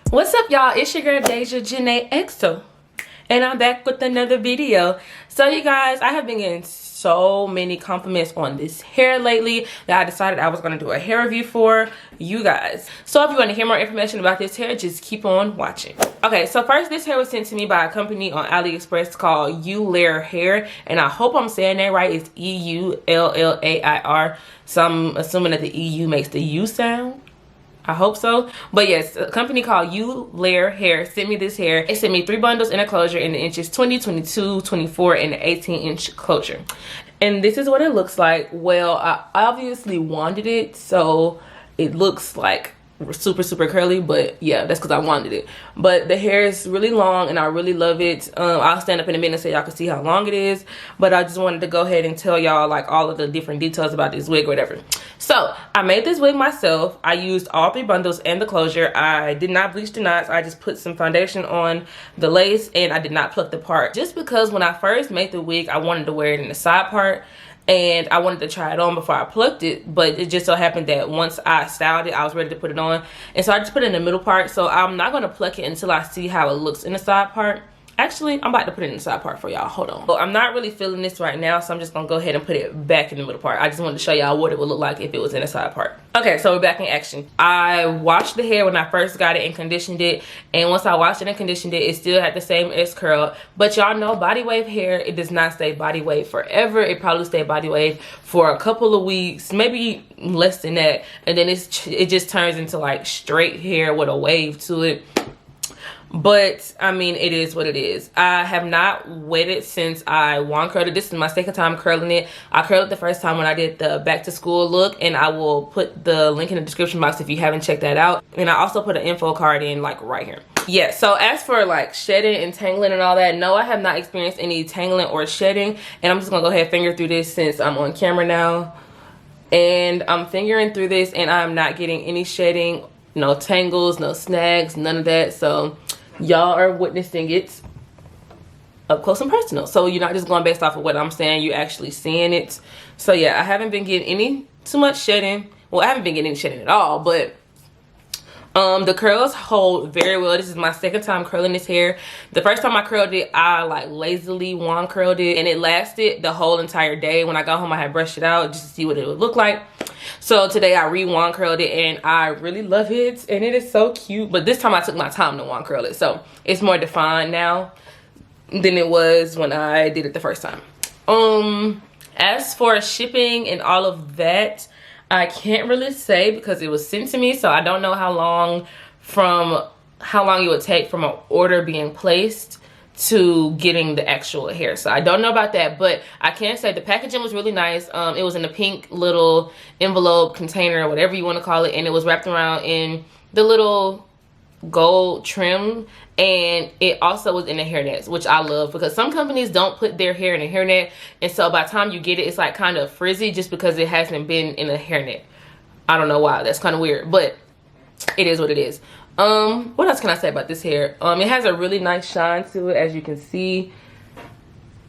What's up, y'all? It's your girl Deja Janae Exo, and I'm back with another video. So you guys, I have been getting so many compliments on this hair lately that I decided I was going to do a hair review for you guys. So if you want to hear more information about this hair, just keep on watching. Okay, so first, this hair was sent to me by a company on AliExpress called Eullair hair, and I hope I'm saying that right. It's E-U-L-L-A-I-R, so I'm assuming that the E-U makes the U sound. I hope so. But yes, a company called Eullair hair sent me this hair. It sent me 3 bundles in a closure in the inches 20, 22, 24, and the 18-inch closure. And this is what it looks like. Well, I obviously wanted it, so it looks like super curly, but yeah, that's because I wanted it. But the hair is really long and I really love it. I'll stand up in a minute so y'all can see how long it is, but I just wanted to go ahead and tell y'all like all of the different details about this wig or whatever. So I made this wig myself. I used all 3 bundles and the closure. I did not bleach the knots. I just put some foundation on the lace and I did not pluck the part, just because when I first made the wig I wanted to wear it in the side part and I wanted to try it on before I plucked it, but it just so happened that once I styled it, I was ready to put it on. And so I just put it in the middle part. So I'm not going to pluck it until I see how it looks in the side part. Actually, I'm about to put it in the side part for y'all. Hold on. Well, I'm not really feeling this right now, so I'm just going to go ahead and put it back in the middle part. I just wanted to show y'all what it would look like if it was in the side part. Okay, so we're back in action. I washed the hair when I first got it and conditioned it. And once I washed it and conditioned it, it still had the same S curl. But y'all know Bodywave hair, it does not stay Bodywave forever. It probably stay Bodywave for a couple of weeks, maybe less than that. And then it just turns into like straight hair with a wave to it. But I mean, it is what it is. I have not wetted since I wand curled it. This is my second time curling it. I curled it the first time when I did the back to school look, and I will put the link in the description box if you haven't checked that out. And I also put an info card in like right here. Yeah, so as for like shedding and tangling and all that, no, I have not experienced any tangling or shedding. And I'm just gonna go ahead and finger through this since I'm on camera now. And I'm fingering through this and I'm not getting any shedding, no tangles, no snags, none of that. So y'all are witnessing it up close and personal. So you're not just going based off of what I'm saying, you're actually seeing it. So yeah, I haven't been getting too much shedding. Well, I haven't been getting any shedding at all, but the curls hold very well. This is my second time curling this hair. The first time I curled it, I like lazily wand curled it and it lasted the whole entire day. When I got home, I had brushed it out just to see what it would look like. So today I re-wand curled it and I really love it and it is so cute. But this time I took my time to wand curl it, so it's more defined now than it was when I did it the first time. As for shipping and all of that, I can't really say because it was sent to me, so I don't know how long it would take from an order being placed to getting the actual hair. So I don't know about that, but I can say the packaging was really nice. It was in a pink little envelope container, whatever you want to call it, and it was wrapped around in the little gold trim, and it also was in the hairnets, which I love because some companies don't put their hair in a hairnet, and so by the time you get it, it's like kind of frizzy just because it hasn't been in a hairnet. I don't know why, that's kind of weird, but it is what it is. What else can I say about this hair? It has a really nice shine to it, as you can see.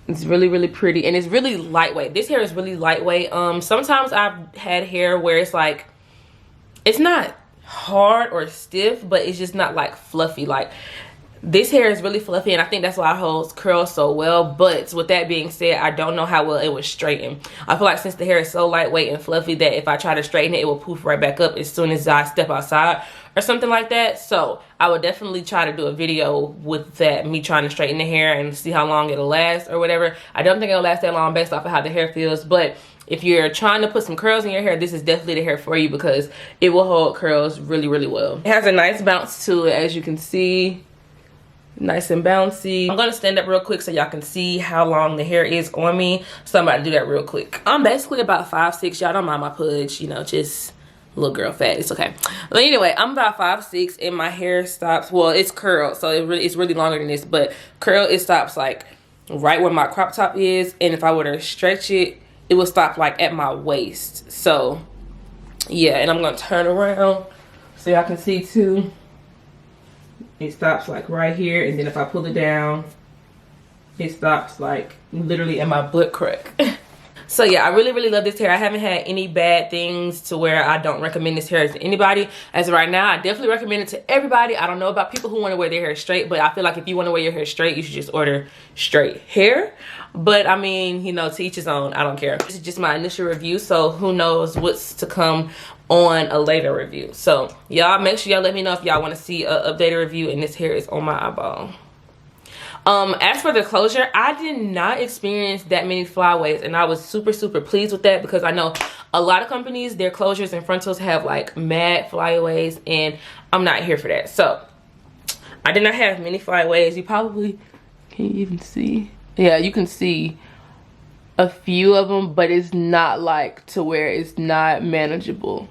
It's really pretty, and it's really lightweight. This hair is really lightweight. Sometimes I've had hair where it's like, it's not hard or stiff, but it's just not like fluffy. Like this hair is really fluffy, and I think that's why it holds curls so well. But with that being said, I don't know how well it would straighten. I feel like since the hair is so lightweight and fluffy that if I try to straighten it, it will poof right back up as soon as I step outside or something like that. So I would definitely try to do a video with that, me trying to straighten the hair and see how long it'll last or whatever. I don't think it'll last that long based off of how the hair feels, but if you're trying to put some curls in your hair, this is definitely the hair for you because it will hold curls really well. It has a nice bounce to it, as you can see. Nice and bouncy. I'm gonna stand up real quick so y'all can see how long the hair is on me. So I'm about to do that real quick. I'm basically about 5'6". Y'all don't mind my pudge, you know, just little girl fat, it's okay. But anyway, I'm about 5'6", and my hair stops, well, it's curled, so it's really longer than this, but curl, it stops like right where my crop top is, and if I were to stretch it, it would stop like at my waist. So yeah, and I'm gonna turn around so y'all can see too. It stops like right here, and then if I pull it down, it stops like literally at my butt crack. So yeah, I really love this hair. I haven't had any bad things to where I don't recommend this hair to anybody. As of right now, I definitely recommend it to everybody. I don't know about people who want to wear their hair straight, but I feel like if you want to wear your hair straight, you should just order straight hair. But I mean, you know, to each his own. I don't care. This is just my initial review, so who knows what's to come on a later review. So y'all make sure y'all let me know if y'all want to see an updated review, and this hair is on my eyeball. As for the closure, I did not experience that many flyaways, and I was super pleased with that, because I know a lot of companies, their closures and frontals have like mad flyaways, and I'm not here for that. So I did not have many flyaways. You probably can't even see. Yeah, you can see a few of them, but it's not like to where it's not manageable.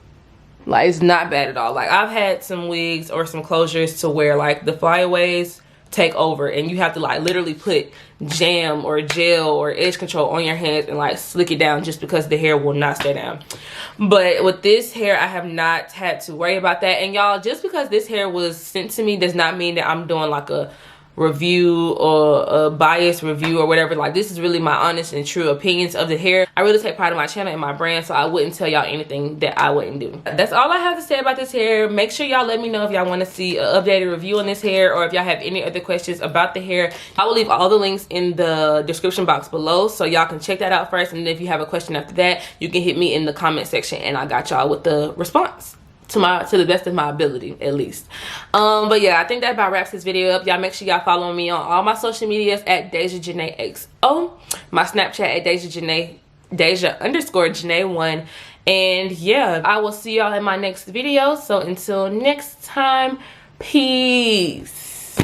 Like, it's not bad at all. Like, I've had some wigs or some closures to where like the flyaways take over, and you have to like literally put jam or gel or edge control on your hands and like slick it down, just because the hair will not stay down. But with this hair, I have not had to worry about that. And y'all, just because this hair was sent to me does not mean that I'm doing like a review or a biased review or whatever. Like, this is really my honest and true opinions of the hair. I really take pride in my channel and my brand, so I wouldn't tell y'all anything that I wouldn't do. That's all I have to say about this hair. Make sure y'all let me know if y'all want to see an updated review on this hair, or if y'all have any other questions about the hair. I will leave all the links in the description box below, so y'all can check that out first, and if you have a question after that, you can hit me in the comment section and I got y'all with the response to the best of my ability, at least. But yeah, I think that about wraps this video up. Y'all make sure y'all follow me on all my social medias at DejaJanaeXO, my Snapchat at Deja_Janae1. And yeah, I will see y'all in my next video. So until next time, peace.